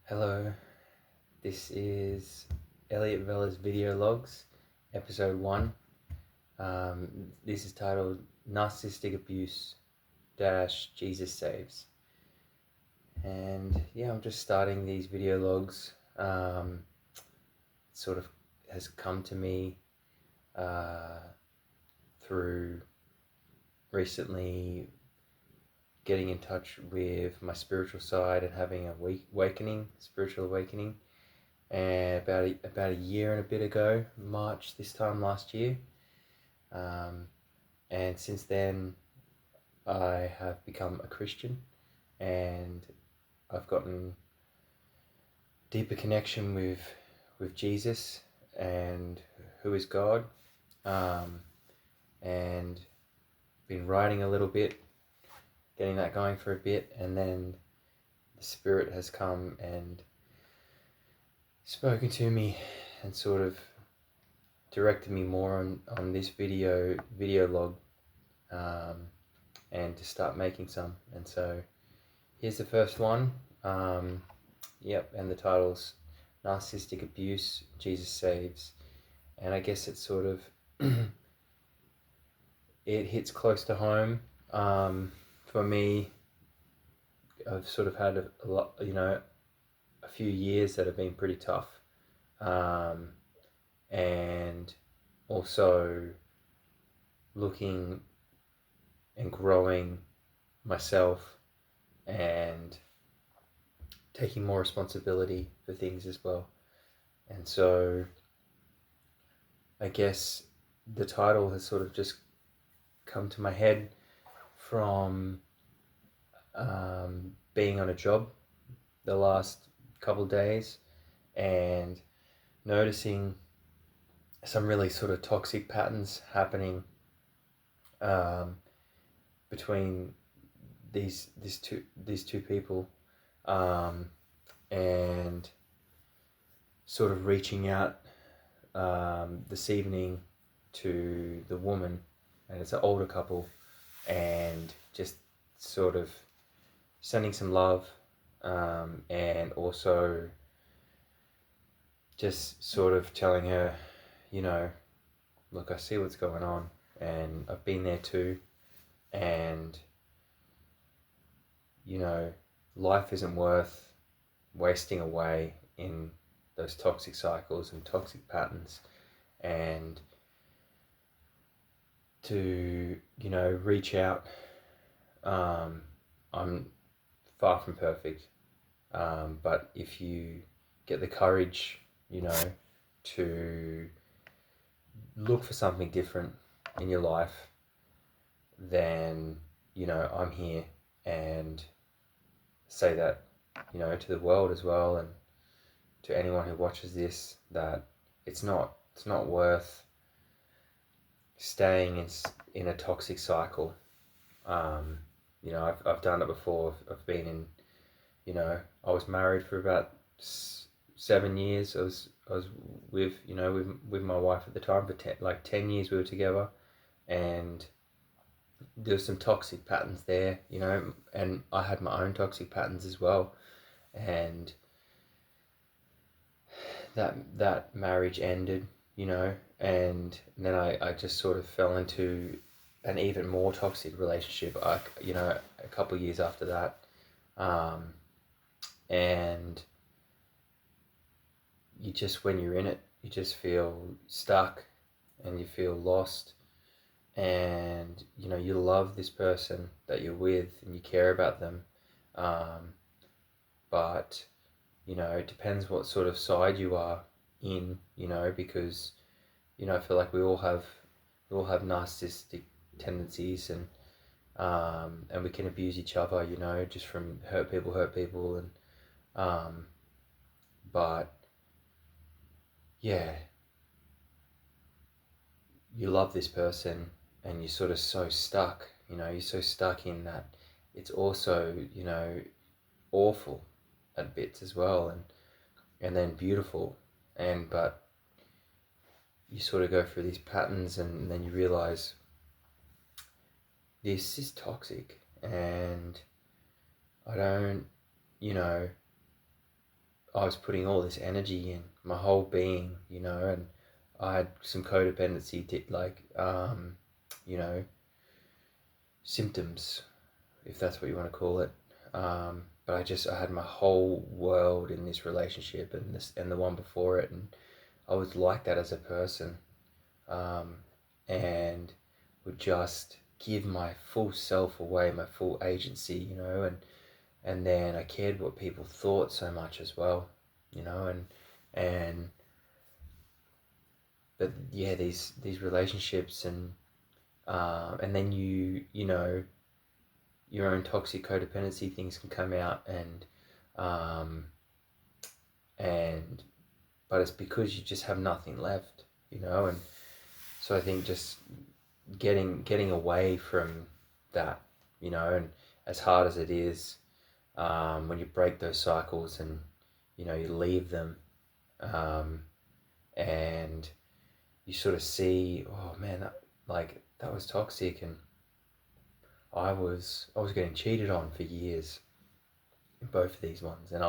Hello, this is Elliot Vella's video logs, episode 1. This is titled Narcissistic Abuse Jesus Saves. And yeah, I'm just starting these video logs. Sort of has come to me through recently getting in touch with my spiritual side and having a spiritual awakening. And about a year and a bit ago, March this time last year, and since then I have become a Christian, and I've gotten deeper connection with Jesus and who is God, and been writing a little bit, getting that going for a bit, and then the Spirit has come and spoken to me and sort of directed me more on this video log, and to start making some. And so here's the first one. And the title's Narcissistic Abuse Jesus Saves. And I guess it's sort of it hits close to home. For me, I've sort of had a lot, a few years that have been pretty tough, and also looking and growing myself and taking more responsibility for things as well. And so I guess the title has sort of just come to my head from being on a job the last couple of days and noticing some really sort of toxic patterns happening between these two people, and sort of reaching out this evening to the woman, and it's an older couple, and just sort of sending some love, and also just sort of telling her, look, I see what's going on, and I've been there too, and life isn't worth wasting away in those toxic cycles and toxic patterns, and to reach out. I'm far from perfect, but if you get the courage to look for something different in your life, then I'm here, and say that to the world as well, and to anyone who watches this, that it's not worth staying in a toxic cycle. I've done it before. I've been in, I was married for about 7 years. I was with my wife at the time for 10 years. We were together, and there was some toxic patterns there, and I had my own toxic patterns as well, and that marriage ended, and then I just sort of fell into an even more toxic relationship, a couple of years after that, and you just, when you're in it, you just feel stuck and you feel lost, and you love this person that you're with and you care about them, but it depends what sort of side you are in, because I feel like we all have narcissistic tendencies, and we can abuse each other, just from hurt people, and but yeah, you love this person and you're sort of so stuck, you're so stuck in that. It's also awful at bits as well, and then beautiful, but you sort of go through these patterns, and then you realize this is toxic, and I don't I was putting all this energy in, my whole being, you know, and I had some codependency, like, you know, symptoms, if that's what you want to call it. But I had my whole world in this relationship and the one before it, and I was like that as a person, and would just give my full self away, my full agency, you know, and then I cared what people thought so much as well, you know, and but yeah, these relationships and then you know, your own toxic codependency things can come out, um, and but it's because you just have nothing left, you know, and so I think just getting away from that, you know, and as hard as it is, when you break those cycles and you know you leave them, um, and you sort of see, oh man, that was toxic, and I was getting cheated on for years in both of these ones, and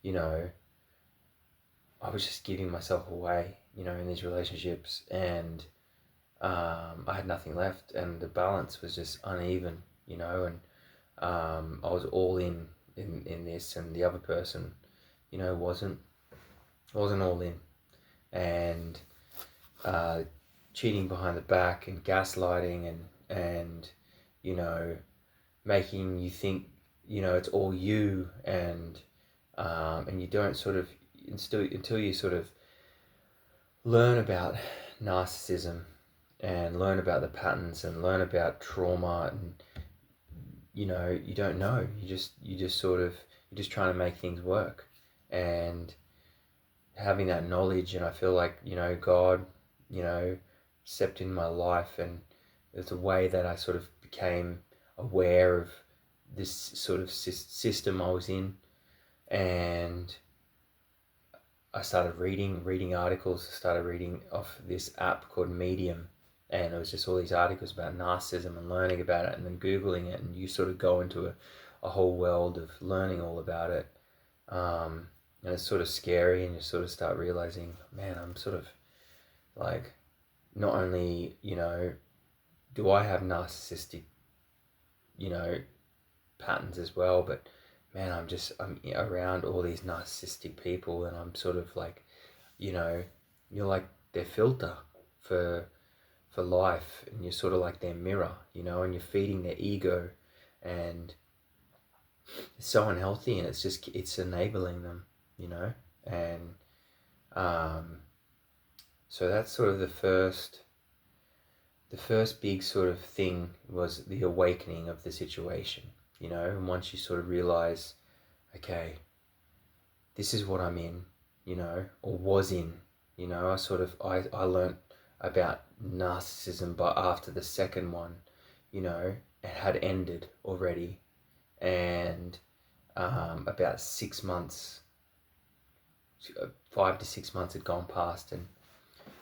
you know, I was just giving myself away, you know, in these relationships, and I had nothing left, and the balance was just uneven, you know, and I was all in this, and the other person, you know, wasn't all in, and uh, cheating behind the back and gaslighting and you know, making you think, you know, it's all you, and you don't sort of until you sort of learn about narcissism and learn about the patterns and learn about trauma, and you know, you don't know, you just sort of, you're just trying to make things work, and having that knowledge, and I feel like, you know, God, you know, stepped in my life, and it's a way that I sort of became aware of this sort of system I was in, and I started reading articles. I started reading off this app called Medium, and it was just all these articles about narcissism and learning about it, and then Googling it, and you sort of go into a whole world of learning all about it. And it's sort of scary, and you sort of start realizing, man, I'm sort of like, not only, you know, do I have narcissistic, you know, patterns as well, but man, I'm around all these narcissistic people, and I'm sort of like, you know, you're like their filter for life, and you're sort of like their mirror, you know, and you're feeding their ego, and it's so unhealthy, and it's enabling them, you know, and so that's sort of the first big sort of thing was the awakening of the situation, you know, and once you sort of realize, okay, this is what I'm in, you know, or was in, you know, I learned about narcissism, but after the second one, you know, it had ended already, and about 6 months, 5 to 6 months had gone past, and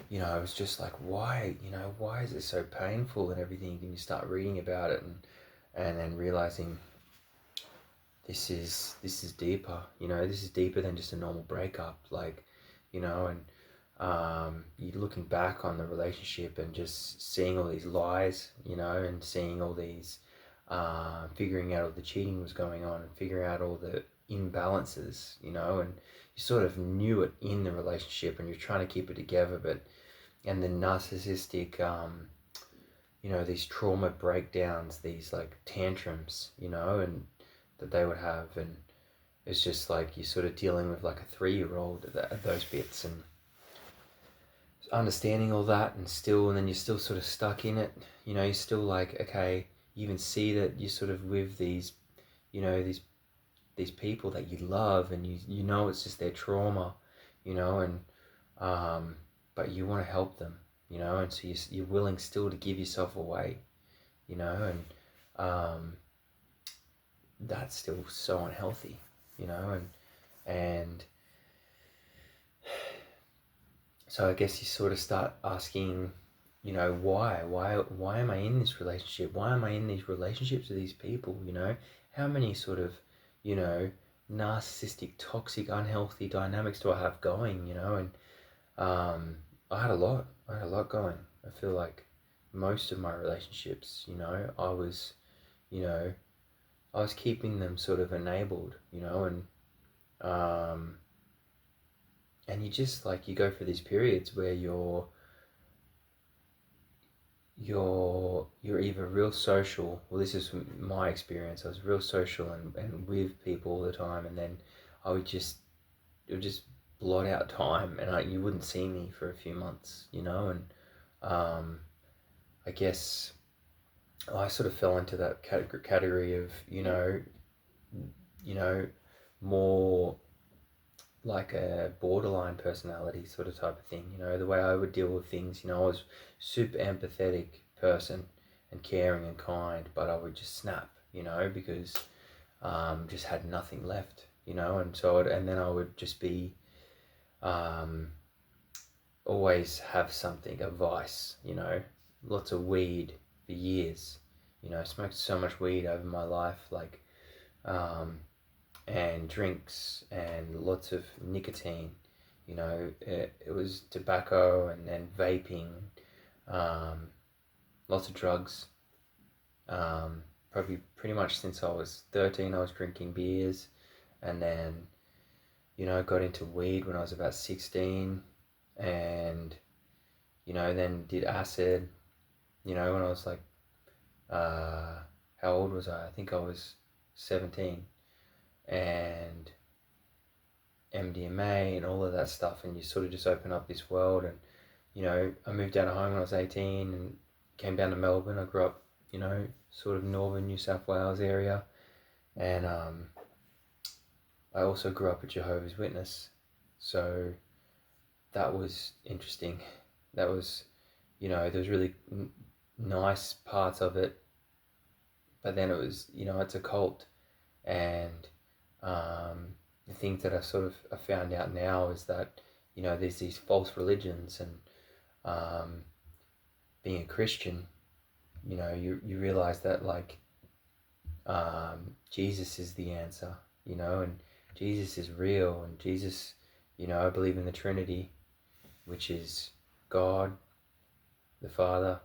you know, I was just like, why, you know, why is it so painful and everything? And you start reading about it, and then realizing this is deeper, you know, this is deeper than just a normal breakup, like, you know, and you're looking back on the relationship and just seeing all these lies, you know, and seeing all these, figuring out all the cheating was going on, and figuring out all the imbalances, you know, and you sort of knew it in the relationship, and you're trying to keep it together, and the narcissistic, you know, these trauma breakdowns, these like tantrums, you know, and that they would have, and it's just like you're sort of dealing with like a 3-year-old at those bits, and understanding all that, and then you're still sort of stuck in it, you know, you're still like, okay, you even see that you're sort of with these, you know, these people that you love, and you know it's just their trauma, you know, and but you want to help them, you know, and so you're willing still to give yourself away, you know, and that's still so unhealthy, you know, and so I guess you sort of start asking, you know, why am I in this relationship? Why am I in these relationships with these people? You know, how many sort of, you know, narcissistic, toxic, unhealthy dynamics do I have going, and I had a lot. I had a lot going. I feel like most of my relationships, I was, you know, I was keeping them sort of enabled, um, and you just like you go through these periods where you're either real social. Well, this is my experience. I was real social and with people all the time, and then I would just it would just blot out time, and you wouldn't see me for a few months, and um, I guess I sort of fell into that category of you know more like a borderline personality sort of type of thing. The way I would deal with things. I was super empathetic person and caring and kind, but I would just snap, because just had nothing left, and and then I would just be um, always have something, a vice, lots of weed for years. I smoked so much weed over my life, like, and drinks and lots of nicotine. It was tobacco and then vaping, um, lots of drugs. Probably pretty much since I was 13, I was drinking beers, and then got into weed when I was about 16, and then did acid. When I was like, how old was I? I think I was 17, and MDMA and all of that stuff, and you sort of just open up this world. And I moved out of home when I was 18 and came down to Melbourne. I grew up, sort of northern New South Wales area, and I also grew up a Jehovah's Witness, so that was interesting. That was, there was really nice parts of it, but then it was, it's a cult, and the things that I found out now is that, there's these false religions, and being a Christian, you realize that, like, Jesus is the answer, and Jesus is real, and Jesus, I believe in the Trinity, which is God, the Father,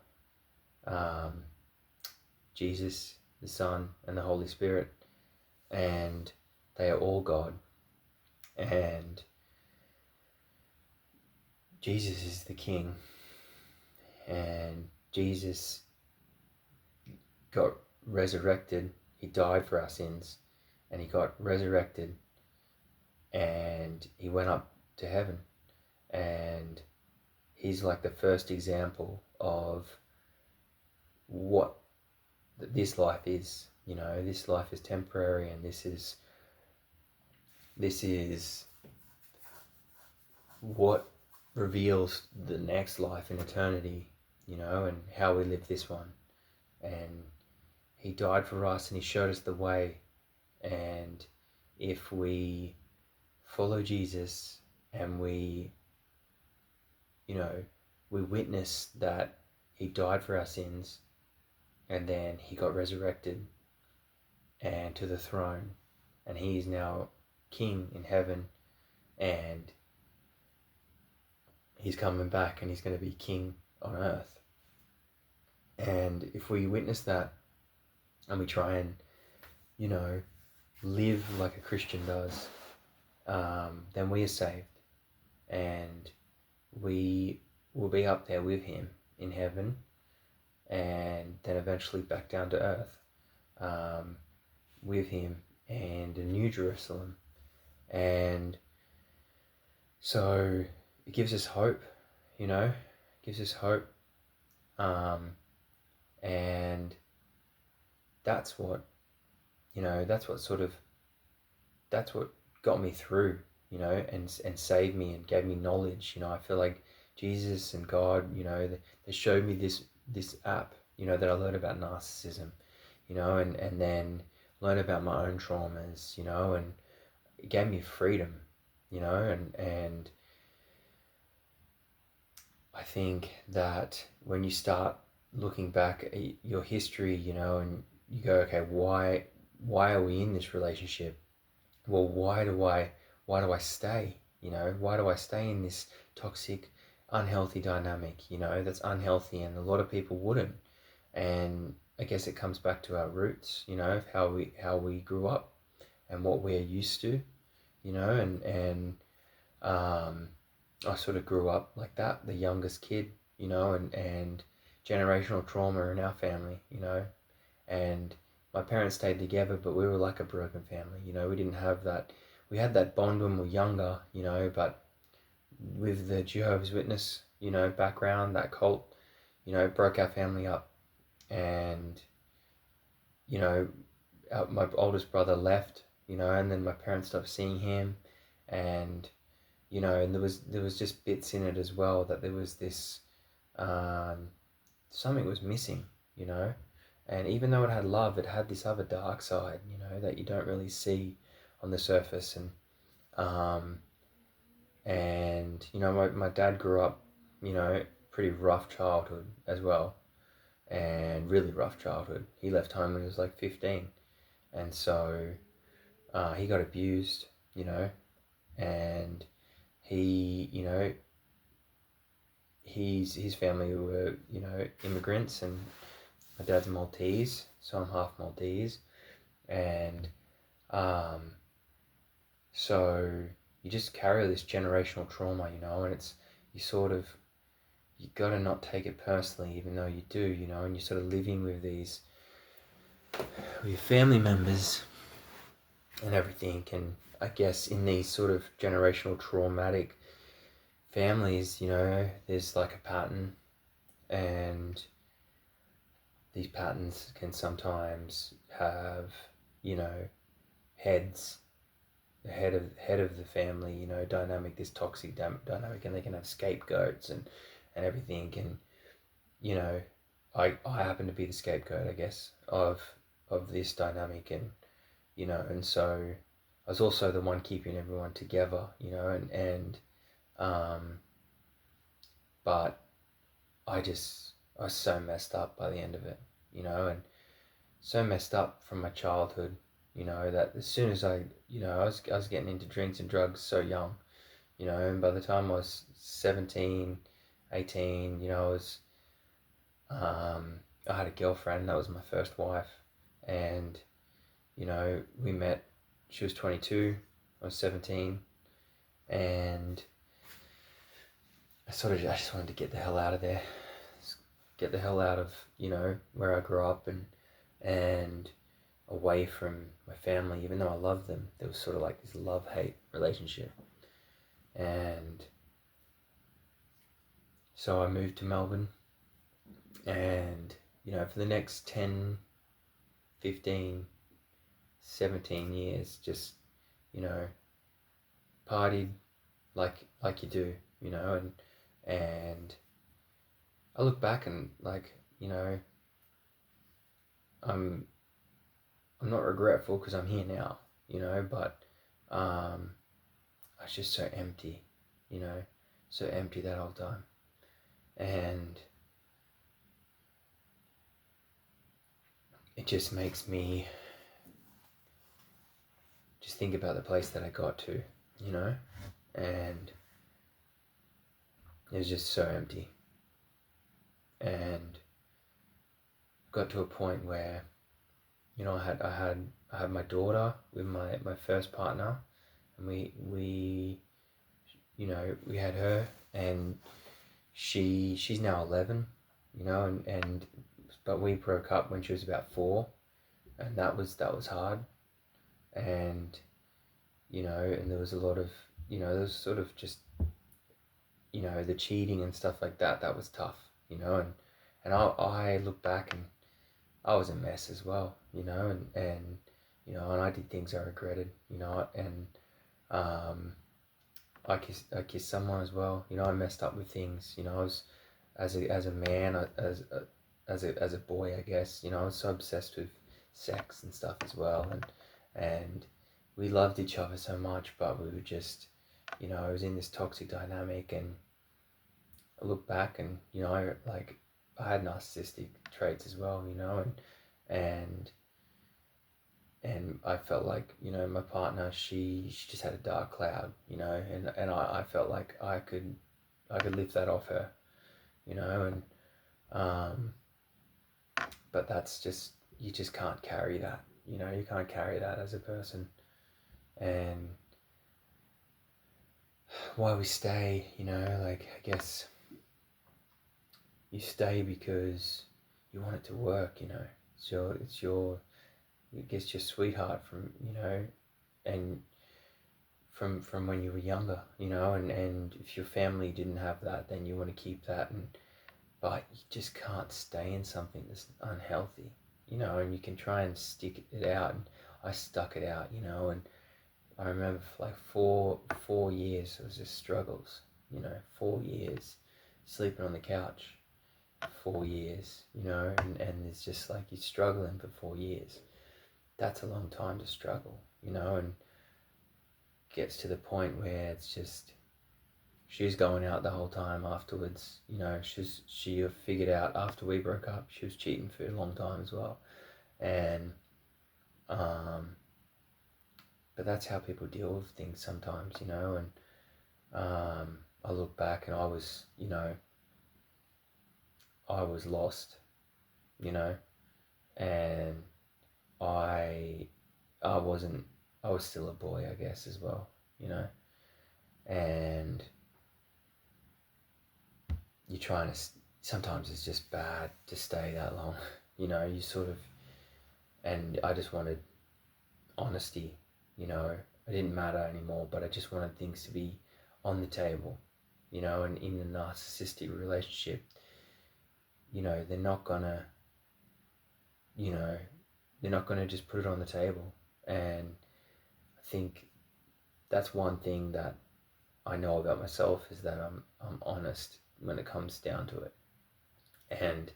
Jesus, the Son, and the Holy Spirit, and they are all God, and Jesus is the King, and Jesus got resurrected. He died for our sins, and he got resurrected, and he went up to heaven, and he's like the first example of what this life is. This life is temporary, and this is what reveals the next life in eternity, and how we live this one. And he died for us, and he showed us the way. And if we follow Jesus, and we witness that he died for our sins, and then he got resurrected and to the throne, and he is now king in heaven, and he's coming back, and he's going to be king on earth. And if we witness that, and we try and live like a Christian does, then we are saved, and we will be up there with him in heaven, and then eventually back down to earth, with him and a new Jerusalem. And so it gives us hope, gives us hope, and that's what got me through, and saved me and gave me knowledge. I feel like Jesus and God, they showed me this app, that I learned about narcissism, and then learned about my own traumas, and it gave me freedom, and I think that when you start looking back at your history, and you go, okay, why are we in this relationship? well, why do I stay? You know, why do I stay in this toxic, unhealthy dynamic? You know, that's unhealthy, and a lot of people wouldn't. And I guess it comes back to our roots, you know, of how we grew up and what we're used to, you know, and I sort of grew up like that, the youngest kid, you know, and generational trauma in our family, you know, and my parents stayed together, but we were like a broken family, you know. We didn't have that. We had that bond when we were younger, you know, but with the Jehovah's Witness, you know, background, that cult, you know, broke our family up, and you know, my oldest brother left, you know, and then my parents stopped seeing him, and you know, and there was just bits in it as well that there was this um, something was missing, you know, and even though it had love, it had this other dark side, you know, that you don't really see on the surface, um, and you know, my dad grew up, you know, pretty rough childhood as well, and really rough childhood. He left home when he was like 15, and so he got abused, you know, and he, you know, his family were, you know, immigrants, and my dad's Maltese, so I'm half Maltese, and um, so you just carry this generational trauma, you know, and it's you sort of you gotta not take it personally, even though you do, you know, and you're sort of living with these with your family members and everything, and I guess in these sort of generational traumatic families, you know, there's like a pattern, and these patterns can sometimes have, you know, heads, the head of the family, you know, dynamic, this toxic dynamic, and they can have scapegoats and everything, and you know, I happen to be the scapegoat, I guess, of this dynamic, and you know, and so I was also the one keeping everyone together, you know, and um, but I was so messed up by the end of it, you know, and so messed up from my childhood, you know, that as soon as you know, I was getting into drinks and drugs so young, you know, and by the time I was 17, 18, you know, I had a girlfriend, that was my first wife, and, you know, we met, she was 22, I was 17, and I just wanted to get the hell out of there, get the hell out of, you know, where I grew up, and away from my family, even though I loved them. There was sort of like this love-hate relationship. And so I moved to Melbourne, and, you know, for the next 10, 15, 17 years, just, you know, partied like you do, you know, and I look back and, like, you know, I'm not regretful because I'm here now, you know, but I was just so empty, you know, so empty that whole time. And it just makes me just think about the place that I got to, you know, and it was just so empty. And got to a point where, you know, I had my daughter with my first partner, and we you know, we had her, and she's now 11, you know, and but we broke up when she was about 4, and that was hard, and you know, and there was a lot of, you know, there was sort of just, you know, the cheating and stuff like that, that was tough, you know, and I look back and I was a mess as well, you know, and you know, and I did things I regretted, you know, and I kissed someone as well, you know, I messed up with things, you know, I was as a man, as a boy, I guess, you know, I was so obsessed with sex and stuff as well, and we loved each other so much, but we were just, you know, I was in this toxic dynamic, and I look back and, you know, I had narcissistic traits as well, you know, and and I felt like, you know, my partner, she just had a dark cloud, you know, and I felt like I could lift that off her, you know, and but that's just, you just can't carry that, you know, you can't carry that as a person. And why we stay, you know, like, I guess you stay because you want it to work, you know, it's your I guess your sweetheart from, you know, and from when you were younger, you know, and if your family didn't have that, then you want to keep that, and but you just can't stay in something that's unhealthy, you know, and you can try and stick it out, and I stuck it out, you know, and I remember for like four years it was just struggles, you know, 4 years sleeping on the couch, 4 years, you know, and it's just like you're struggling for 4 years. That's a long time to struggle, you know, and gets to the point where it's just, she was going out the whole time afterwards, you know, she figured out after we broke up she was cheating for a long time as well. And but that's how people deal with things sometimes, you know. And I look back and I was, you know, I was lost, you know, and I I wasn't, I was still a boy, I guess, as well, you know. And you're trying to, sometimes it's just bad to stay that long, you know, you sort of, and I just wanted honesty, you know, it didn't matter anymore, but I just wanted things to be on the table, you know. And in a narcissistic relationship, you know, they're not gonna, you know, they're not gonna just put it on the table. And I think that's one thing that I know about myself, is that I'm honest when it comes down to it. And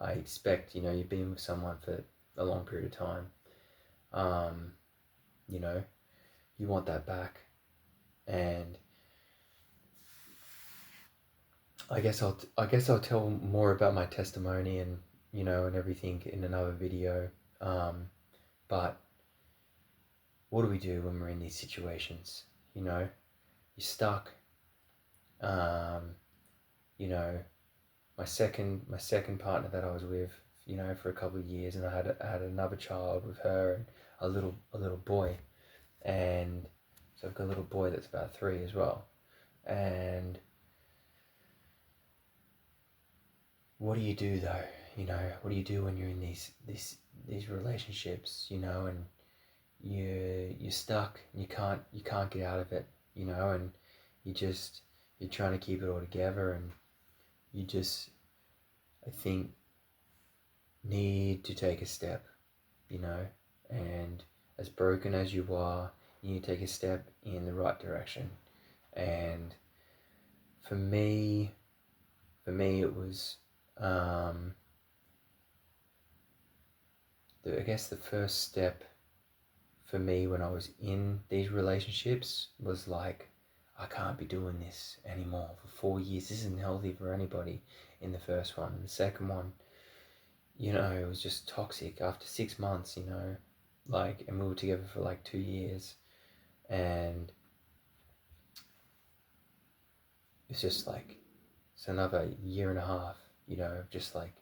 I expect, you know, you've been with someone for a long period of time, you know, you want that back. And I guess I'll tell more about my testimony and, you know, and everything in another video. But what do we do when we're in these situations? You know, you're stuck. You know, my second partner that I was with, you know, for a couple of years, and I had another child with her, and a little boy. And so I've got a little boy that's about 3 as well. And what do you do though? You know, what do you do when you're in these relationships? You know, and you're stuck. And you can't get out of it. You know, and you're trying to keep it all together, and you just, I think, need to take a step. You know, and as broken as you are, you need to take a step in the right direction. And for me, it was, I guess the first step for me when I was in these relationships was like, I can't be doing this anymore for 4 years. This isn't healthy for anybody. In the first one, the second one, you know, it was just toxic after 6 months, you know, like, and we were together for like 2 years, and it's just like, it's another year and a half, you know, just like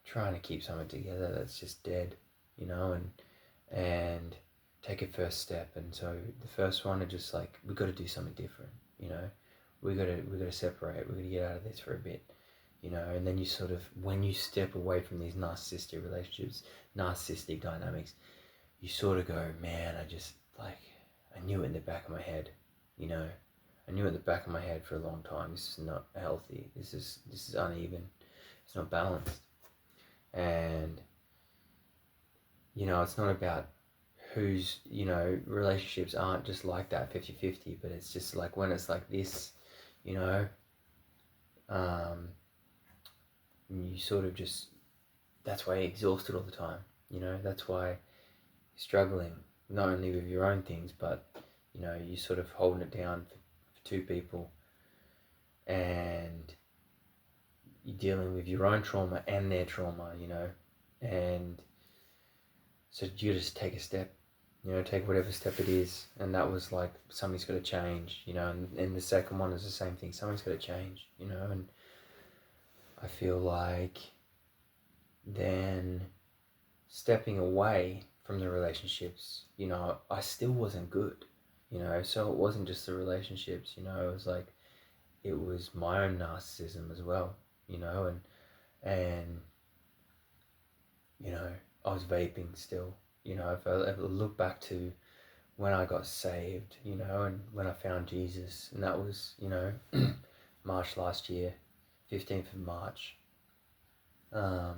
trying to keep something together that's just dead, you know. And take a first step. And so the first one is just like, we got to do something different, you know. We got to separate. We got to get out of this for a bit, you know. And then you sort of, when you step away from these narcissistic relationships, narcissistic dynamics, you sort of go, man, I just, like, I knew it in the back of my head, you know. I knew it in the back of my head for a long time. This is not healthy. This is uneven. It's not balanced. And, you know, it's not about who's, you know, relationships aren't just like that 50-50, but it's just like when it's like this, you know, you sort of just, that's why you're exhausted all the time, you know. That's why you're struggling, not only with your own things, but, you know, you're sort of holding it down for two people, and you're dealing with your own trauma and their trauma, you know. And so you just take a step, take whatever step it is. And that was like, something's got to change, and the second one is the same thing. Something's got to change, and I feel like then stepping away from the relationships, I still wasn't good, so it wasn't just the relationships, it was like, it was my own narcissism as well, and I was vaping still, if I ever look back to when I got saved, and when I found Jesus, and that was, March last year, 15th of March, I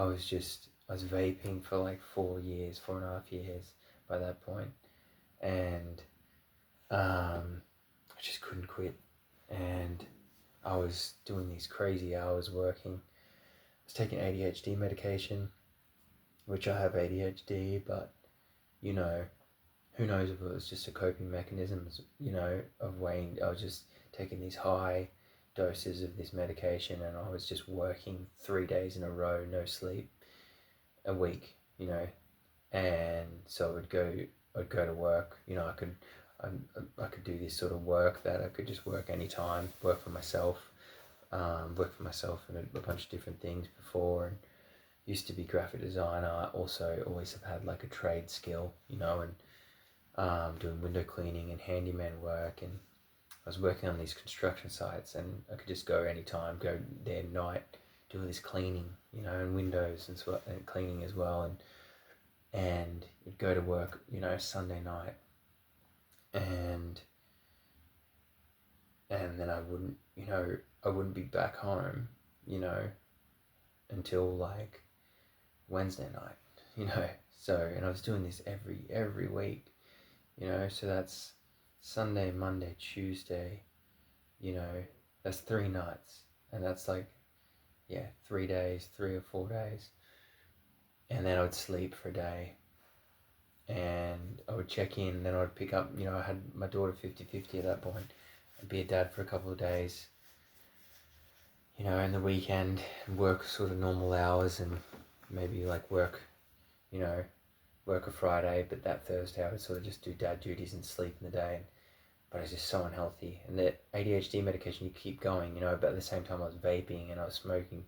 was vaping for like 4.5 years by that point, and I just couldn't quit, and I was doing these crazy hours working. I was taking ADHD medication, which I have ADHD, but who knows if it was just a coping mechanism, of weighing. I was just taking these high doses of this medication, and I was just working 3 days in a row, no sleep, a week, and so I'd go to work, I could do this sort of work that I could just work anytime, work for myself in a bunch of different things before, and used to be graphic designer. Also always have had like a trade skill, and doing window cleaning and handyman work, and I was working on these construction sites, and I could just go anytime, go there at night, do all this cleaning, and windows and cleaning as well, and would go to work, Sunday night, and then I wouldn't be back home, until like Wednesday night, so, and I was doing this every week, so that's Sunday, Monday, Tuesday, that's 3 nights, and that's like, 3 days, 3 or 4 days, and then I would sleep for a day, and I would check in, then I would pick up, I had my daughter 50-50 at that point. I'd be a dad for a couple of days, and the weekend, work sort of normal hours, and maybe like work a Friday, but that Thursday I would sort of just do dad duties and sleep in the day, but it's just so unhealthy. And the ADHD medication, you keep going, but at the same time I was vaping and I was smoking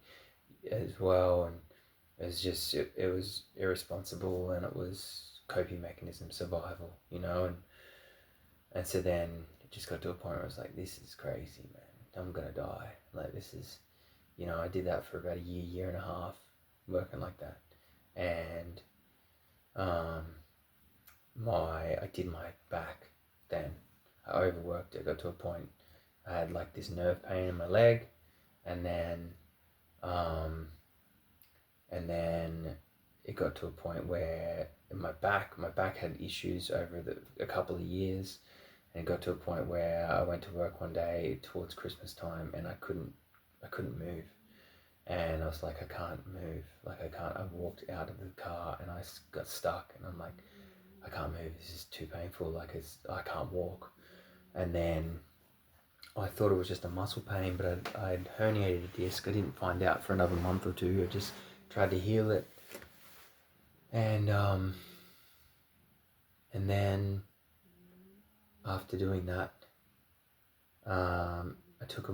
as well, and it was irresponsible, and it was coping mechanism, survival, and so then it just got to a point where I was like, this is crazy, man, I'm gonna die. Like, this is, I did that for about a year and a half, working like that, and I did my back then. I overworked it. Got to a point I had like this nerve pain in my leg, and then it got to a point where my back had issues over a couple of years, and it got to a point where I went to work one day towards Christmas time, and I couldn't move, and I was like, I can't move, I walked out of the car and I got stuck, and I'm like, I can't move, this is too painful, I can't walk. And then I thought it was just a muscle pain, but I'd herniated a disc. I didn't find out for another month or two. I just tried to heal it, and then after doing that, I took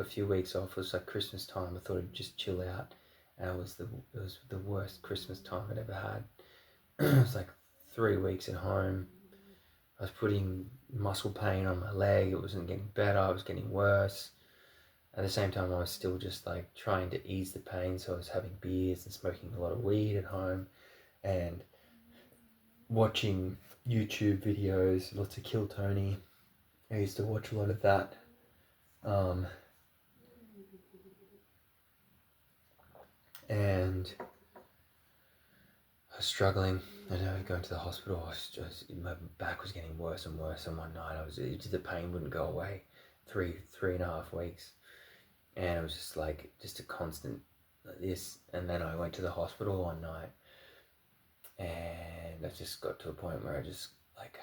a few weeks off. It was like Christmas time. I thought I'd just chill out, and it was the worst Christmas time I'd ever had. It was like 3 weeks at home. I was putting muscle pain on my leg. It wasn't getting better. It was getting worse. At the same time, I was still just like trying to ease the pain. So I was having beers and smoking a lot of weed at home, and watching YouTube videos, lots of Kill Tony. I used to watch a lot of that. And I was struggling. I was going to the hospital. My back was getting worse and worse. And one night, the pain wouldn't go away. 3.5 weeks, and it was just a constant like this. And then I went to the hospital one night, and I just got to a point where I just like,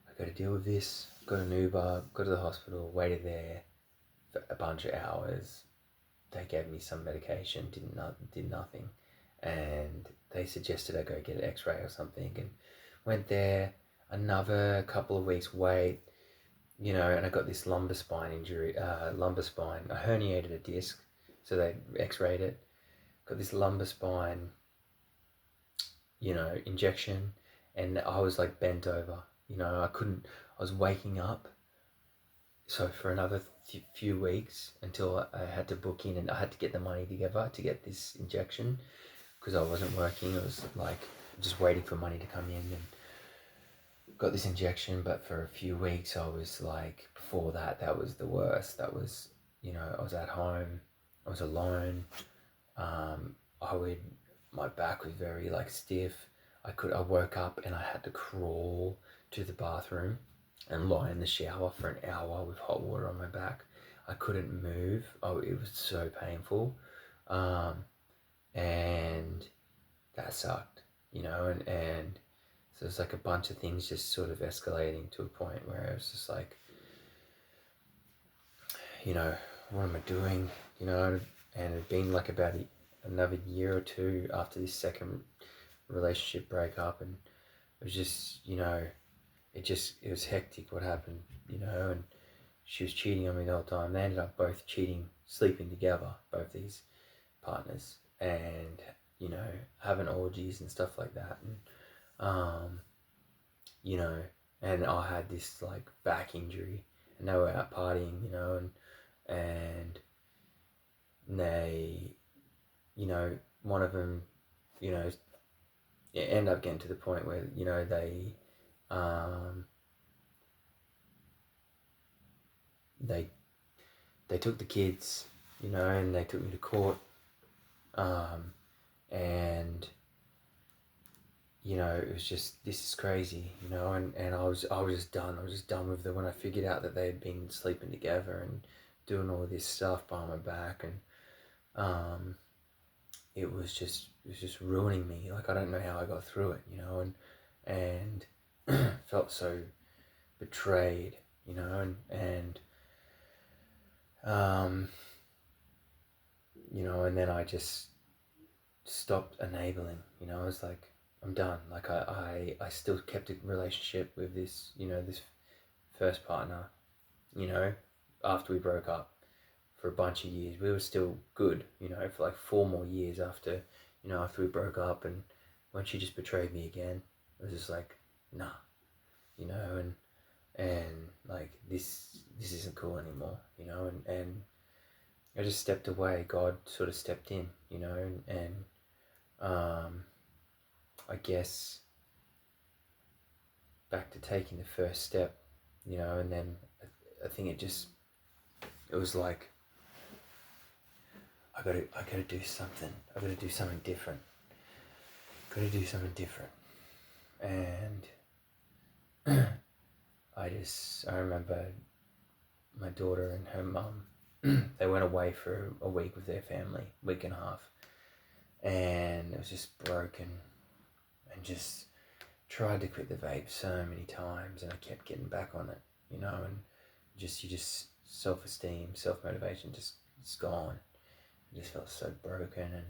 I got to deal with this. Got an Uber, got to the hospital, waited there for a bunch of hours. They gave me some medication, did nothing, and they suggested I go get an X-ray or something, and went there. Another couple of weeks wait, and I got this lumbar spine injury. Lumbar spine. I herniated a disc, so they X-rayed it. Got this lumbar spine, injection, and I was like bent over. I couldn't. I was waking up. So for another few weeks until I had to book in, and I had to get the money together to get this injection because I wasn't working. It was like just waiting for money to come in, and got this injection. But for a few weeks I was like, before that was the worst. That was, I was at home, I was alone. My back was very like stiff. I woke up and I had to crawl to the bathroom and lie in the shower for an hour with hot water on my back. I couldn't move. Oh, it was so painful. And that sucked, and so it's like a bunch of things just sort of escalating to a point where it was just like, what am I doing? And it'd been like about another year or two after this second relationship breakup, and it was just, it was hectic what happened, and she was cheating on me the whole time. They ended up both cheating, sleeping together, both these partners, and, having orgies and stuff like that. And, and I had this like back injury, and they were out partying, and they, one of them, it ended up getting to the point where, they took the kids, and they took me to court, and it was just, this is crazy, and I was just done. I was just done with them when I figured out that they had been sleeping together and doing all this stuff behind my back, and it was just ruining me. Like, I don't know how I got through it, and felt so betrayed, and and then I just stopped enabling. I was like, I'm done. Like, I still kept a relationship with this, this first partner, after we broke up for a bunch of years. We were still good, for like 4 more years after, after we broke up. And when she just betrayed me again, it was just like, nah, and like, this isn't cool anymore, and I just stepped away. God sort of stepped in, and I guess back to taking the first step, and then I think it was like, I gotta do something. I gotta do something different. And I remember my daughter and her mum, they went away for a week with their family, week and a half, and it was just broken, and just tried to quit the vape so many times, and I kept getting back on it, and just self-esteem, self-motivation, it's gone. I just felt so broken,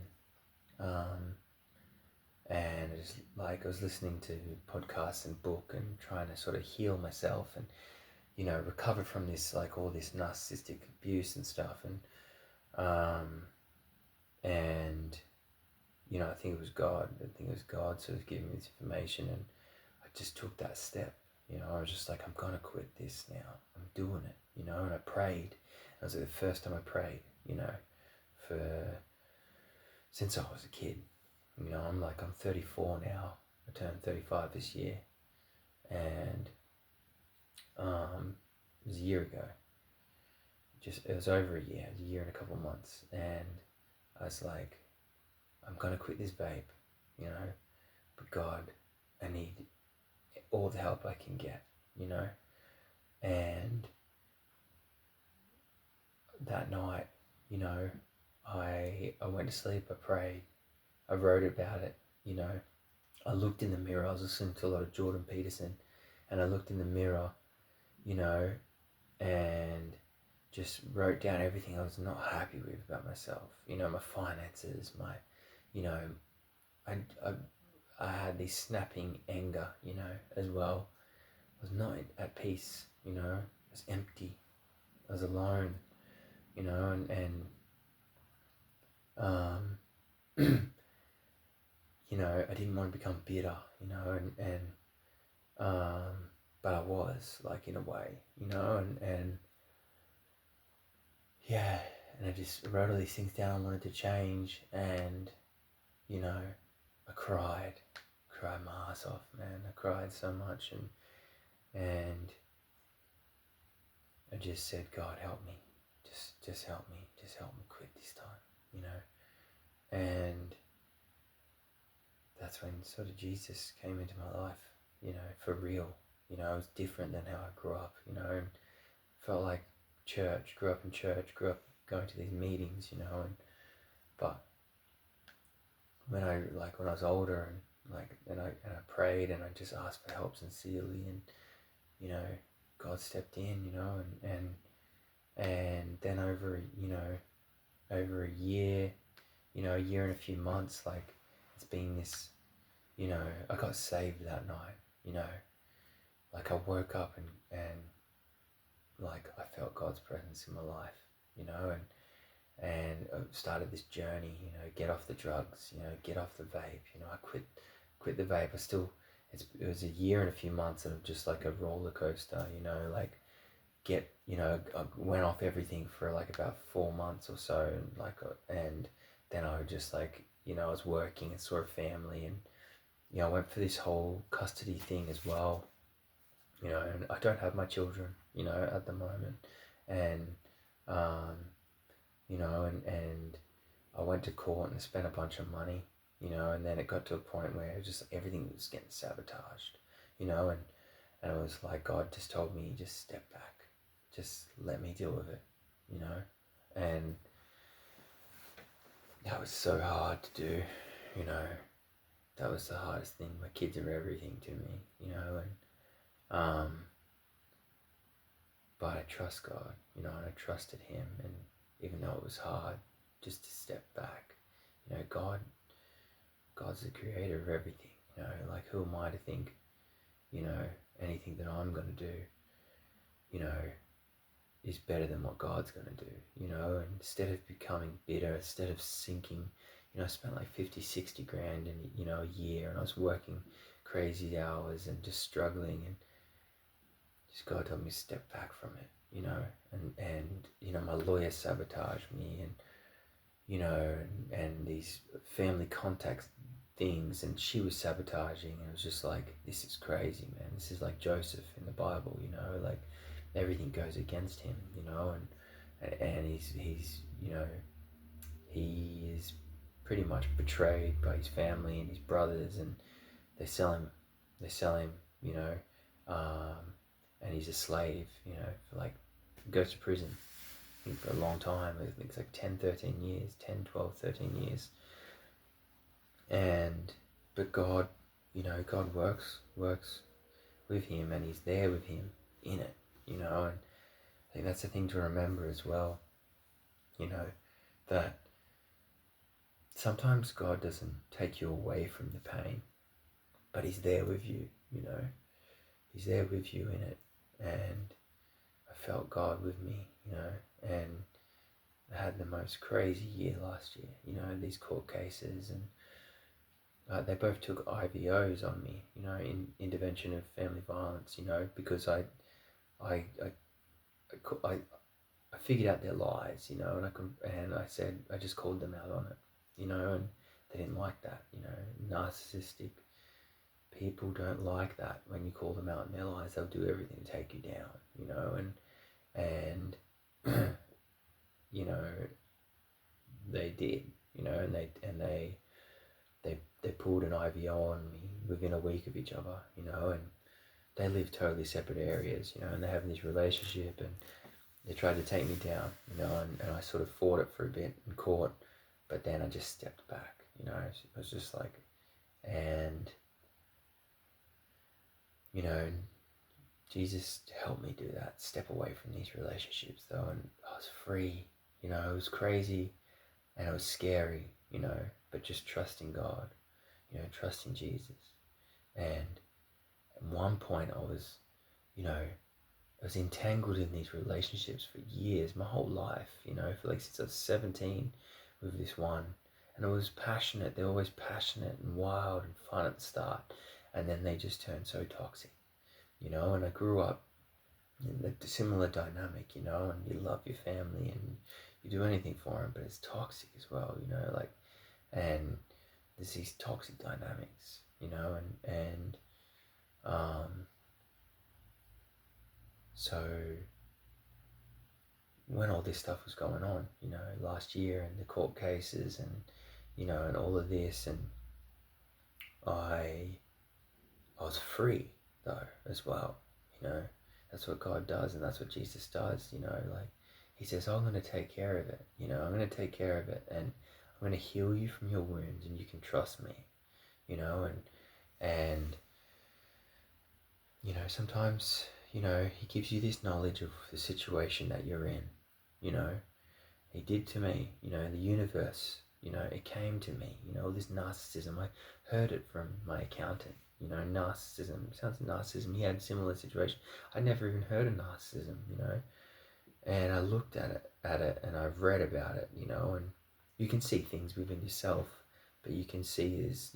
and it was like I was listening to podcasts and book and trying to sort of heal myself and, recover from this, like, all this narcissistic abuse and stuff, and I think it was God. Sort of giving me this information, and I just took that step. I was just like, I'm gonna quit this now. I'm doing it, and I prayed. It was like the first time I prayed, since I was a kid. I'm 34 now. I turned 35 this year, and it was a year ago. It was over a year. It was a year and a couple of months, and I was like, I'm gonna quit this vape, but God, I need all the help I can get, and that night, I went to sleep, I prayed, I wrote about it, I looked in the mirror. I was listening to a lot of Jordan Peterson, and I looked in the mirror, and just wrote down everything I was not happy with about myself, my finances, my, I I had this snapping anger, you know, as well. I was not at peace, you know. I was empty. I was alone, you know, and you know, I didn't want to become bitter, you know, and but I was, like, in a way, you know, and yeah, and I just wrote all these things down I wanted to change, and you know, I cried my ass off, man. I cried so much, and I just said, God, help me, just help me, quit this time, you know, and that's when sort of Jesus came into my life, you know, for real. You know, it was different than how I grew up, you know, and felt like church, grew up in church, grew up going to these meetings, you know, but when I was older and I prayed and I just asked for help sincerely, and you know, God stepped in, you know, and then over a year, you know, a year and a few months, like it's been this, you know, I got saved that night, you know, like I woke up and like I felt God's presence in my life, you know, and I started this journey, you know, get off the drugs, you know, get off the vape, you know, I quit the vape. It was a year and a few months of just like a roller coaster, you know, like I went off everything for like about 4 months or so, and then I would just like, you know, I was working and saw a family, and you know, I went for this whole custody thing as well, you know, and I don't have my children, you know, at the moment, and um, you know, and I went to court and spent a bunch of money, you know, and then it got to a point where it just everything was getting sabotaged, you know, and it was like God just told me, just step back, just let me deal with it, you know, and that was so hard to do, you know. That was the hardest thing. My kids are everything to me, you know, and but I trust God, you know, and I trusted Him, and even though it was hard, just to step back, you know, God's the creator of everything, you know, like who am I to think, you know, anything that I'm gonna do, you know, is better than what God's gonna do, you know, and instead of becoming bitter, instead of sinking, you know, I spent like 50, 60 grand in, you know, a year, and I was working crazy hours and just struggling, and just God told me to step back from it, you know, and you know, my lawyer sabotaged me, and you know, and these family contacts things, and she was sabotaging, and it was just like, this is crazy, man. This is like Joseph in the Bible, you know, like everything goes against him, you know, and he's you know, he is pretty much betrayed by his family and his brothers, and they sell him, you know, and he's a slave, you know, for like, goes to prison, I think, for a long time. I think it's like 10, 13 years, 10, 12, 13 years. And, but God, you know, God works with him, and he's there with him in it, you know, and I think that's the thing to remember as well, you know, that sometimes God doesn't take you away from the pain, but he's there with you, you know, he's there with you in it, and I felt God with me, you know, and I had the most crazy year last year, you know, these court cases, and they both took IVOs on me, you know, in intervention of family violence, you know, because I figured out their lies, you know, and I said, I just called them out on it, you know, and they didn't like that, you know. Narcissistic people don't like that when you call them out in their lies. They'll do everything to take you down, you know, and you know, they did, you know, and they pulled an IVO on me within a week of each other, you know, and they live totally separate areas, you know, and they have this relationship, and they tried to take me down, you know, and I sort of fought it for a bit in court, but then I just stepped back, you know. It was just like, and you know, Jesus helped me do that, step away from these relationships though, and I was free, you know. It was crazy and it was scary, you know, but just trusting God, trusting Jesus. And at one point I was, I was entangled in these relationships for years, my whole life, for like since I was 17 with this one. And it was passionate, they're always passionate and wild and fun at the start. And then they just turn so toxic, and I grew up in the similar dynamic, and you love your family and you do anything for them, but it's toxic as well, and there's these toxic dynamics, and so when all this stuff was going on, last year and the court cases and, and all of this, and I was free though as well, that's what God does and that's what Jesus does, like he says, I'm going to take care of it, I'm going to take care of it and I'm going to heal you from your wounds and you can trust me, and sometimes, he gives you this knowledge of the situation that you're in, he did to me, the universe, it came to me, all this narcissism. I heard it from my accountant, narcissism, sounds like narcissism. He had a similar situation. I'd never even heard of narcissism, and I looked at it and I've read about it, and you can see things within yourself, but you can see this,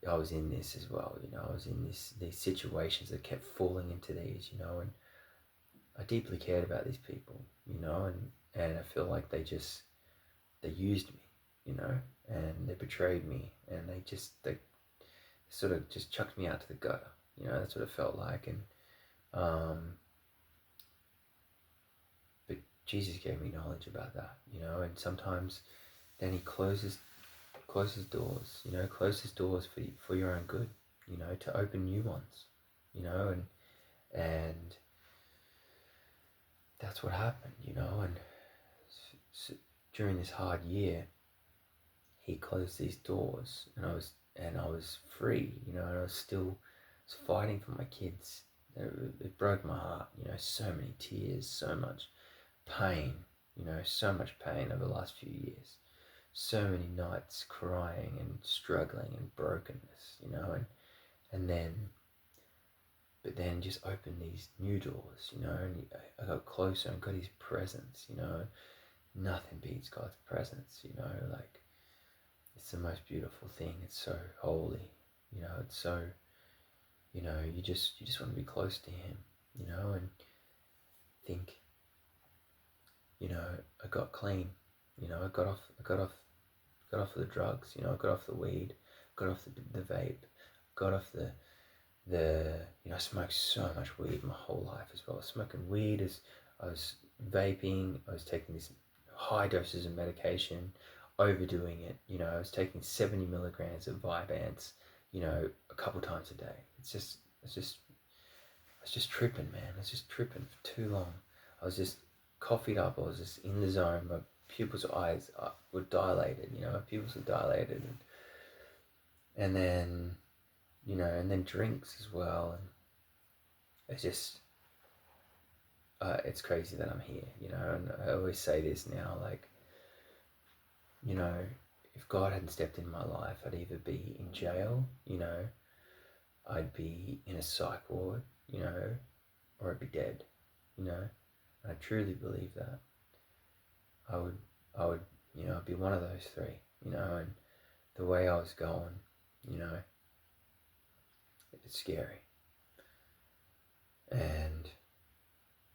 I was in this as well, I was in these situations that kept falling into these, and I deeply cared about these people, and I feel like they used me, and they betrayed me, and they sort of just chucked me out to the gutter, that's what it felt like, and but Jesus gave me knowledge about that, and sometimes then he closes doors, closes doors for your own good, to open new ones, and that's what happened, and during this hard year, he closed these doors, and I was free, and I was still fighting for my kids. It broke my heart, so many tears, so much pain, so much pain over the last few years, so many nights crying and struggling and brokenness, but then just opened these new doors, and I got closer and got his presence, nothing beats God's presence, like it's the most beautiful thing. It's so holy, it's so, you just want to be close to him, and think, I got clean, I got off the drugs, I got off the weed, got off the vape, got off the I smoked so much weed my whole life as well. I was smoking weed as I was vaping, I was taking these high doses of medication, overdoing it, I was taking 70 milligrams of Vyvanse, a couple times a day. I was just tripping, man. I was just tripping for too long. I was just coffeed up, I was just in the zone, my pupils' eyes were dilated, my pupils were dilated, and then and then drinks as well, and it's just it's crazy that I'm here, and I always say this now, like, if God hadn't stepped in my life, I'd either be in jail, I'd be in a psych ward, or I'd be dead, and I truly believe that I would I'd be one of those three, and the way I was going, it's scary. And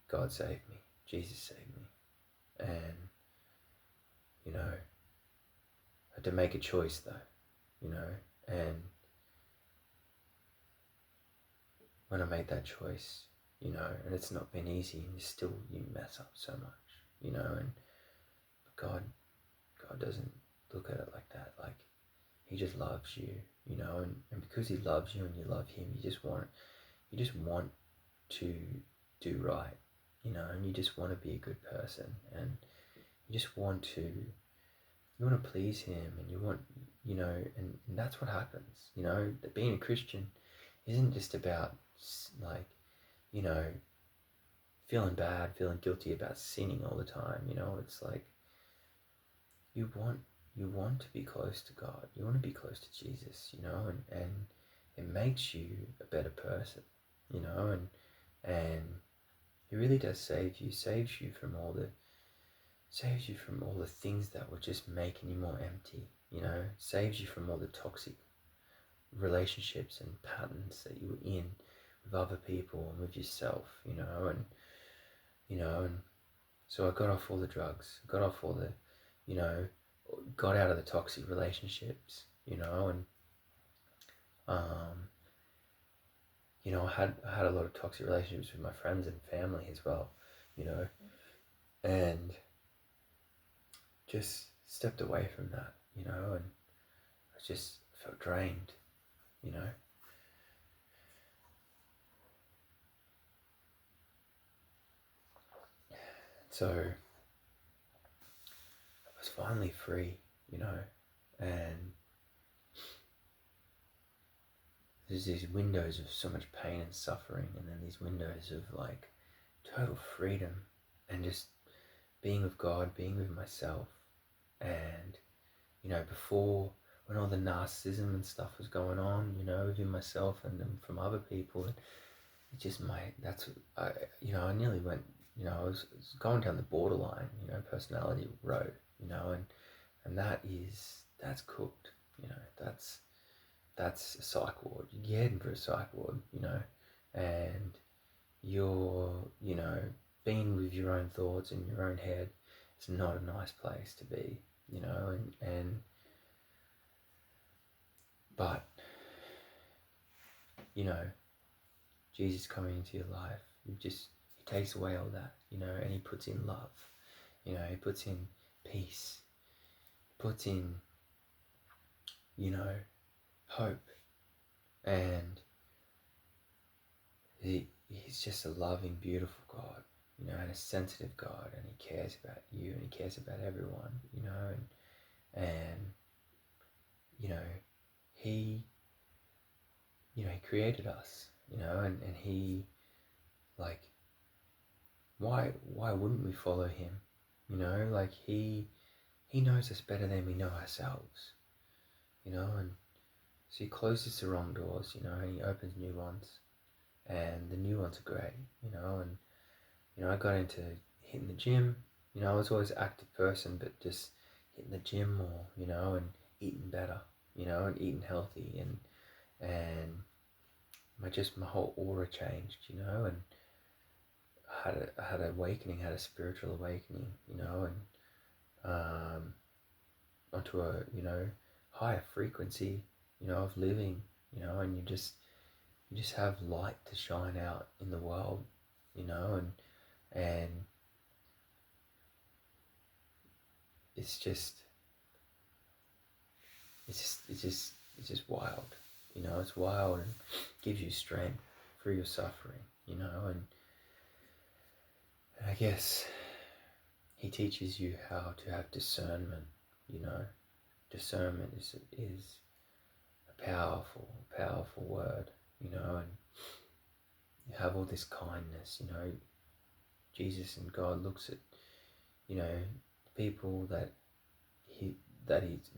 God saved me. Jesus saved me. And, I had to make a choice though, and when I made that choice, and it's not been easy, and you mess up so much, and God doesn't look at it like that. Like, he just loves you, and because he loves you and you love him, you just want to do right, and you just want to be a good person, and you just want to please him, and you want, and that's what happens, that being a Christian isn't just about like, feeling bad, feeling guilty about sinning all the time, it's like you want you want to be close to God, you want to be close to Jesus, you know, and it makes you a better person, you know, and it really does saves you from all the things that were just making you more empty, you know, saves you from all the toxic relationships and patterns that you were in with other people and with yourself, you know, and so I got off all the drugs, got off all the, you know, got out of the toxic relationships, you know, and you know, I had a lot of toxic relationships with my friends and family as well, you know, and just stepped away from that, you know, and I just felt drained, you know. So I was finally free, you know, and there's these windows of so much pain and suffering, and then these windows of like total freedom and just being with God, being with myself. And you know, before, when all the narcissism and stuff was going on, you know, within myself and from other people, it just I nearly went, you know, I was going down the borderline, you know, personality road, you know, and that's cooked, you know, that's a psych ward. You're heading for a psych ward, you know, and you're, you know, being with your own thoughts in your own head. It's not a nice place to be, you know, but, you know, Jesus coming into your life, he takes away all that, you know, and he puts in love, you know, he puts in peace, puts in, you know, hope, and he's just a loving, beautiful God, you know, and a sensitive God, and he cares about you, and he cares about everyone, you know, and you know, he, you know, he created us, you know, and he, like, why wouldn't we follow him, you know, like he knows us better than we know ourselves, you know, and so he closes the wrong doors, you know, and he opens new ones, and the new ones are great, you know, and you know, I got into hitting the gym, you know, I was always an active person, but just hitting the gym more, you know, and eating better, you know, and eating healthy, and my whole aura changed, you know, and I had an awakening, had a spiritual awakening, you know, and onto a, you know, higher frequency, you know, of living, you know, and you just have light to shine out in the world, you know, and it's just it's just wild, you know, it's wild and gives you strength through your suffering, you know, and I guess he teaches you how to have discernment, you know. Discernment is a powerful word, you know, and you have all this kindness, you know. Jesus and God looks at, you know, people that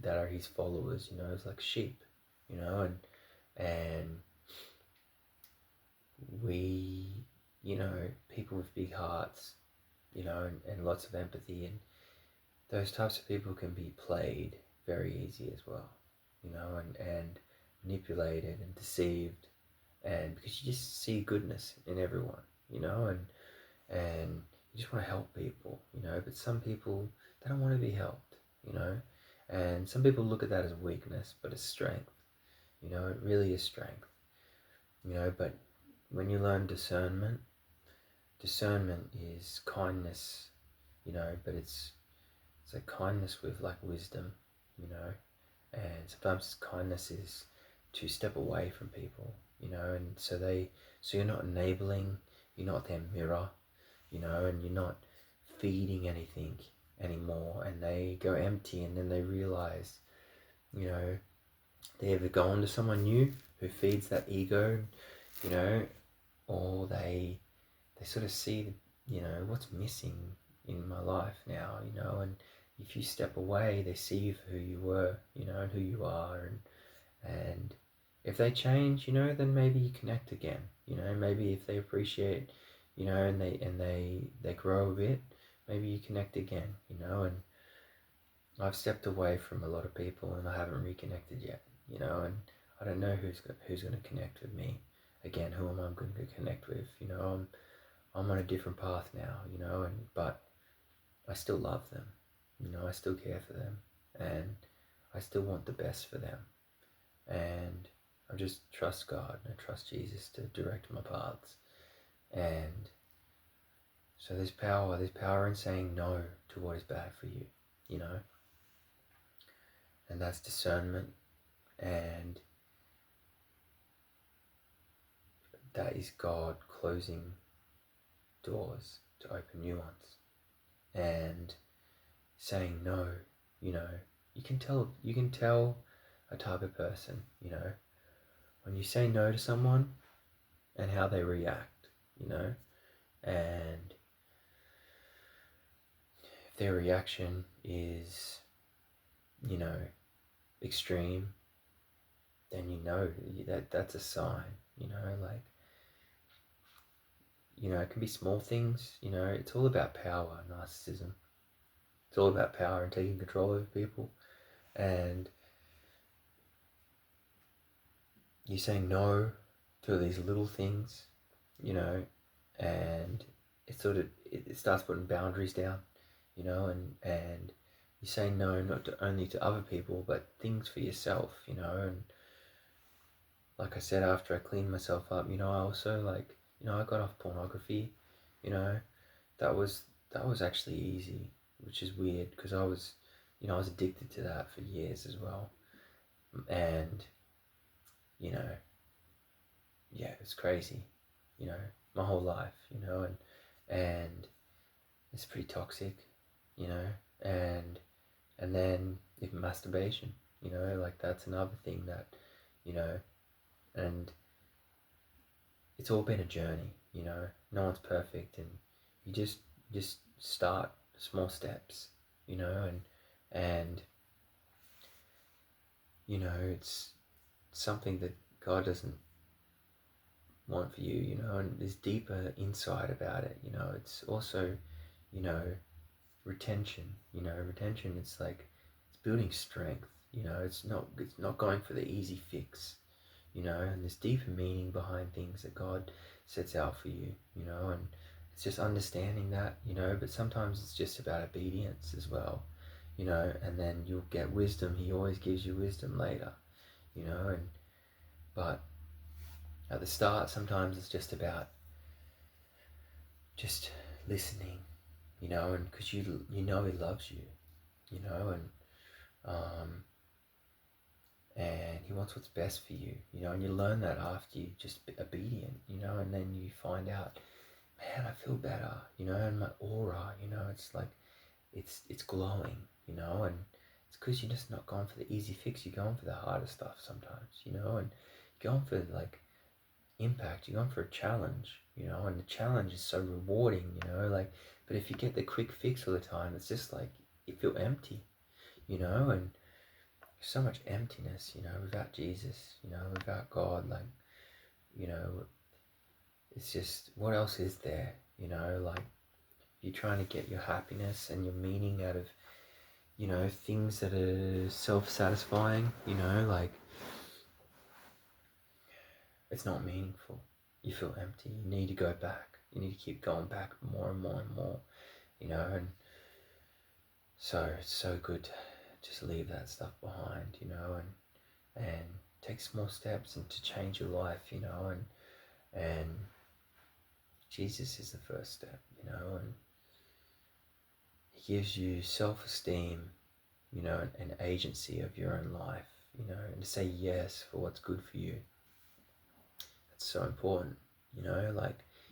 are his followers, you know, as like sheep, you know, and we, you know, people with big hearts, you know, and lots of empathy, and those types of people can be played very easy as well, you know, and manipulated and deceived, and because you just see goodness in everyone, you know, and you just want to help people, you know, but some people, they don't want to be helped, you know, and some people look at that as weakness, but it's strength, you know, it really is strength, you know, but when you learn discernment is kindness, you know, but it's like kindness with like wisdom, you know, and sometimes kindness is to step away from people, you know, and so you're not enabling, you're not their mirror, you know, and you're not feeding anything anymore, and they go empty, and then they realize, you know, they either go on to someone new who feeds that ego, you know, or they sort of see, you know, what's missing in my life now, you know, and if you step away, they see you for who you were, and who you are, and if they change, then maybe you connect again. Maybe if they appreciate, and they grow a bit, maybe you connect again. And I've stepped away from a lot of people, and I haven't reconnected yet. And I don't know who's going to connect with me again. Who am I going to connect with? I'm on a different path now. But I still love them. I still care for them, and I still want the best for them. And I just trust God and I trust Jesus to direct my paths. And so there's power in saying no to what is bad for you, and that's discernment, and that is God closing doors to open new ones. And saying no, you can tell a type of person, when you say no to someone and how they react, and if their reaction is, extreme, then that's a sign, it can be small things, it's all about power, narcissism. It's all about power and taking control over people. And you say no to these little things, and it starts putting boundaries down, and you say no not only to other people but things for yourself, and like I said, after I cleaned myself up, I also I got off pornography, that was actually easy, which is weird because I was addicted to that for years as well, and yeah, it's crazy, my whole life, and it's pretty toxic, and then even masturbation, that's another thing that, and it's all been a journey, no one's perfect, and you just start small steps, and it's something that God doesn't want for you, and there's deeper insight about it, it's also, retention, retention, it's building strength, it's not going for the easy fix, and there's deeper meaning behind things that God sets out for you, and it's just understanding that, but sometimes it's just about obedience as well, and then you'll get wisdom. He always gives you wisdom later, but at the start, sometimes it's just about just listening, and because He loves you, and He wants what's best for you, and you learn that after you just be obedient, and then you find out, man, I feel better, and my aura, it's it's glowing, and it's because you're just not going for the easy fix. You're going for the harder stuff sometimes, and you're going for impact. You're going for a challenge, and the challenge is so rewarding, but if you get the quick fix all the time, it's just you feel empty, and so much emptiness, without Jesus, without God, it's just, what else is there, you're trying to get your happiness and your meaning out of, things that are self-satisfying, it's not meaningful. You feel empty. You need to go back. You need to keep going back more and more and more, and so it's so good to just leave that stuff behind, and take small steps and to change your life, and Jesus is the first step, and He gives you self-esteem, an agency of your own life, and to say yes for what's good for you. That's so important,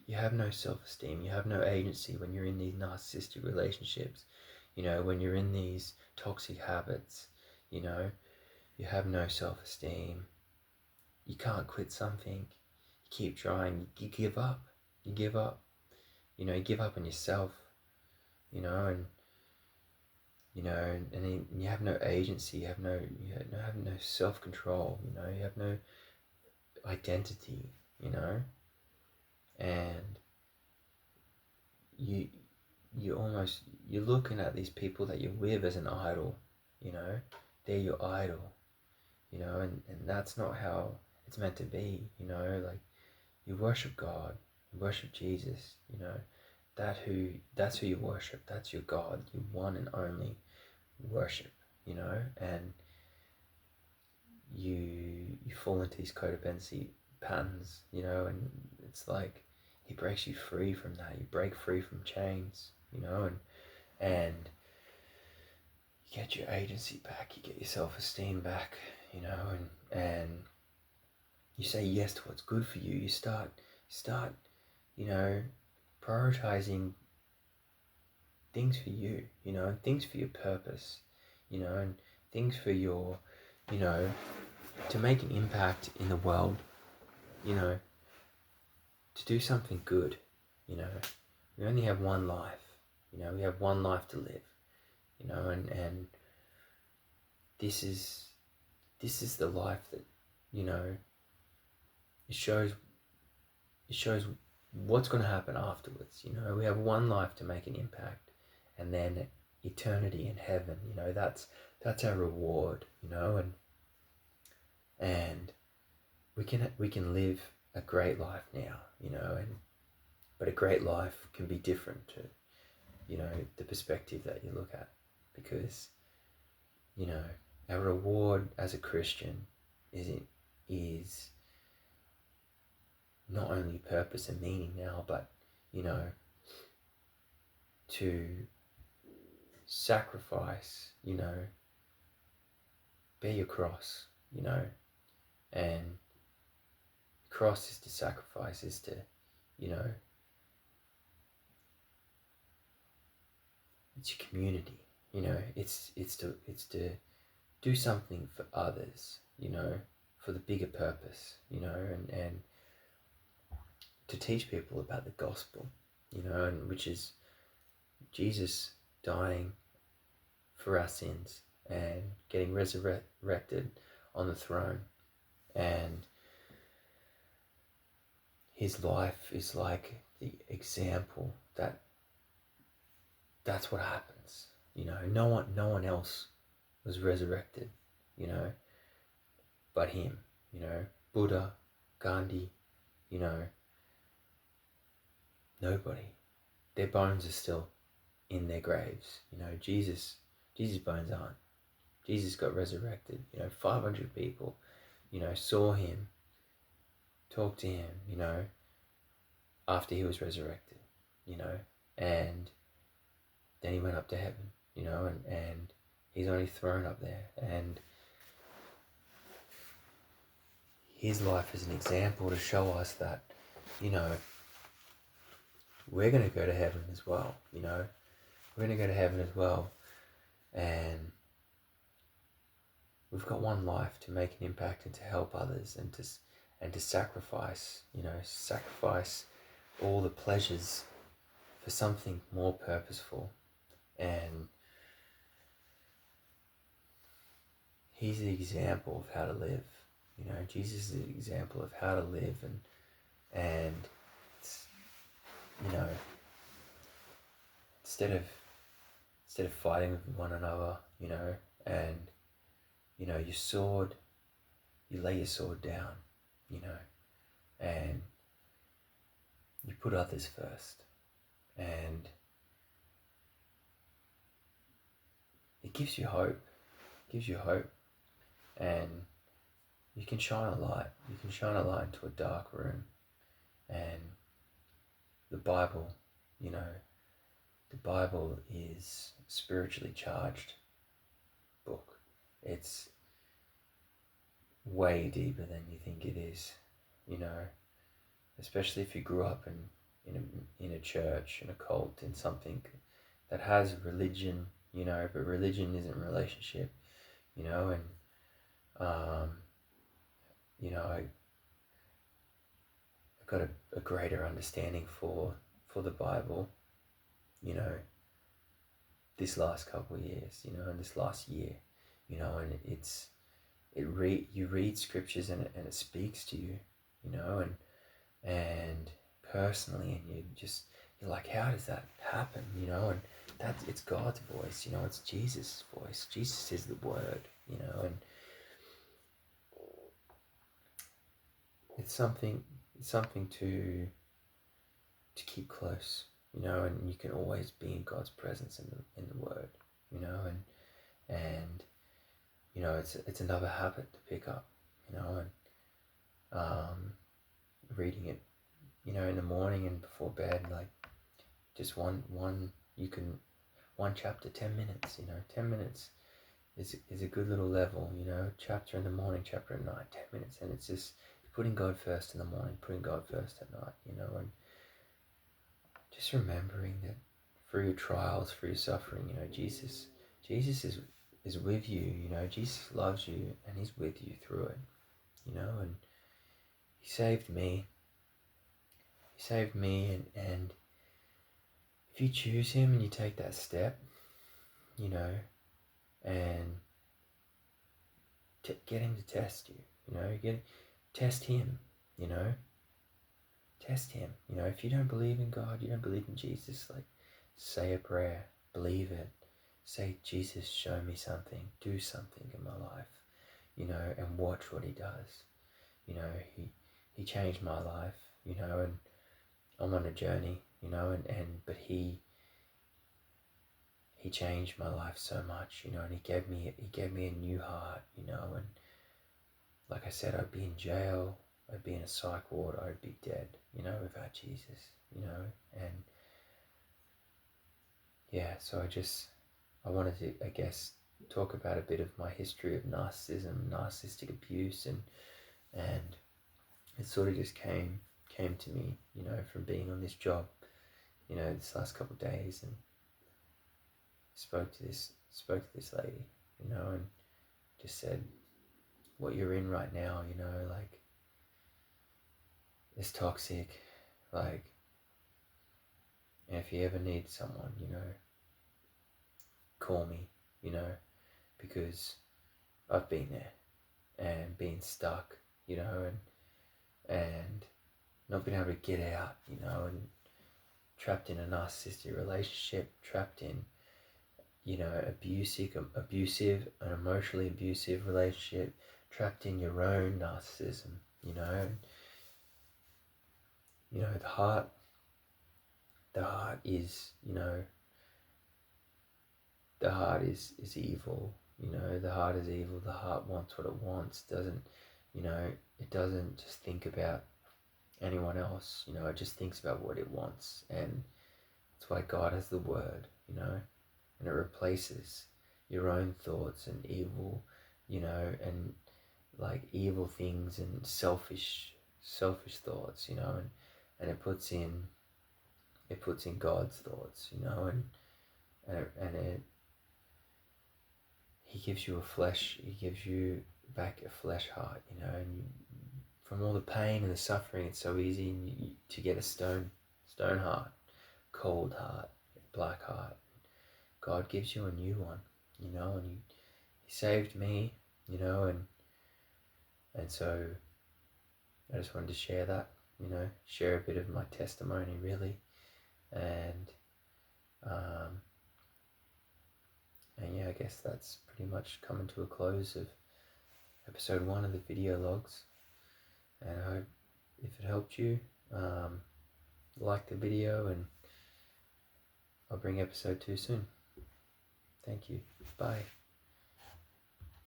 you have no self-esteem, you have no agency when you're in these narcissistic relationships, when you're in these toxic habits, you have no self-esteem. You can't quit something. You keep trying. You give up. You give up. You give up on yourself, and you know, and you have no agency, you have no self-control, you know, you have no identity, you know, and you you're looking at these people that you're with as an idol, you know, they're your idol, you know, and that's not how it's meant to be, you know, like you worship God, you worship Jesus, you know, that's who you worship, that's your God, your one and only worship, you know, and you fall into these codependency patterns, you know, and it's like he breaks you free from that. You break free from chains, you know, and you get your agency back, you get your self-esteem back, you know, and you say yes to what's good for you. You start, you know, prioritizing things for you, you know, and things for your purpose, you know, and things for your, you know, to make an impact in the world, you know, to do something good, you know. We only have one life, you know, we have one life to live, you know, and this is the life that, you know, it shows what's going to happen afterwards, you know. We have one life to make an impact, and then eternity in heaven, you know, that's our reward, you know, and we can live a great life now, you know, but a great life can be different to, you know, the perspective that you look at, because, you know, our reward as a Christian is not only purpose and meaning now, but, you know, to sacrifice, you know, bear your cross, you know, and cross is to sacrifice, is to, you know, it's your community, you know, it's to do something for others, you know, for the bigger purpose, you know, and to teach people about the gospel, you know, and which is Jesus dying for our sins and getting resurrected on the throne, and his life is like the example that that's what happens, you know. No one else was resurrected, you know, but him, you know. Buddha, Gandhi, you know, nobody. Their bones are still in their graves, you know. Jesus' bones aren't. Jesus got resurrected, you know. 500 people, you know, saw him, talked to him, you know, after he was resurrected, you know, and then he went up to heaven, you know, and he's on his throne up there, and his life is an example to show us that, you know, we're going to go to heaven as well, you know. We're going to go to heaven as well, and we've got one life to make an impact and to help others, and to sacrifice, you know, sacrifice all the pleasures for something more purposeful. And he's the example of how to live, you know. Jesus is the example of how to live, and it's, you know, instead of fighting with one another, you know, and, you know, you lay your sword down, you know, and you put others first, and it gives you hope, and you can shine a light. You can shine a light into a dark room, and the Bible, you know, the Bible is a spiritually charged book. It's way deeper than you think it is, you know, especially if you grew up in a church, in a cult, in something that has religion, you know, but religion isn't relationship, you know, and you know, I got a greater understanding for the Bible, you know, this last couple of years, and this last year, and you read scriptures and it speaks to you, and personally, and you're like, how does that happen, and it's God's voice, it's Jesus' voice. Jesus is the word, and it's something to keep close, and you can always be in God's presence in the word, and it's another habit to pick up, and reading it, in the morning and before bed, like just one chapter, 10 minutes, 10 minutes is a good little level, chapter in the morning, chapter at night, 10 minutes, and it's just putting God first in the morning, putting God first at night, and just remembering that through your trials, through your suffering, Jesus is with you, Jesus loves you and he's with you through it, and he saved me, and if you choose him and you take that step, and get him to test you, test him, test him, if you don't believe in God, you don't believe in Jesus, like say a prayer, believe it, say, Jesus, show me something, do something in my life, and watch what he does. He changed my life, and I'm on a journey, but he changed my life so much, and he gave me a new heart, and like I said, I'd be in jail, I'd be in a psych ward, I'd be dead, without Jesus, and yeah, so I wanted to, I guess, talk about a bit of my history of narcissism, narcissistic abuse, and it sort of just came to me, from being on this job, this last couple of days, and spoke to this lady, and just said, what you're in right now, like, is toxic, like, and if you ever need someone, call me, because I've been there and been stuck, and not being able to get out, and trapped in a narcissistic relationship, trapped in, abusive, an emotionally abusive relationship, trapped in your own narcissism, the heart is, the heart is evil, the heart is evil, the heart wants what it wants, it doesn't just think about anyone else, it just thinks about what it wants, and that's why God has the word, and it replaces your own thoughts and evil, and like evil things and selfish thoughts, and it puts in God's thoughts, and he gives you back a flesh heart, and from all the pain and the suffering, it's so easy to get a stone heart, cold heart, black heart. God gives you a new one, and he saved me, and so I just wanted to share that, share a bit of my testimony, really, and yeah, I guess that's pretty much coming to a close of episode 1 of the video logs, and I hope if it helped you, like the video, and I'll bring episode 2 soon. Thank you. Bye.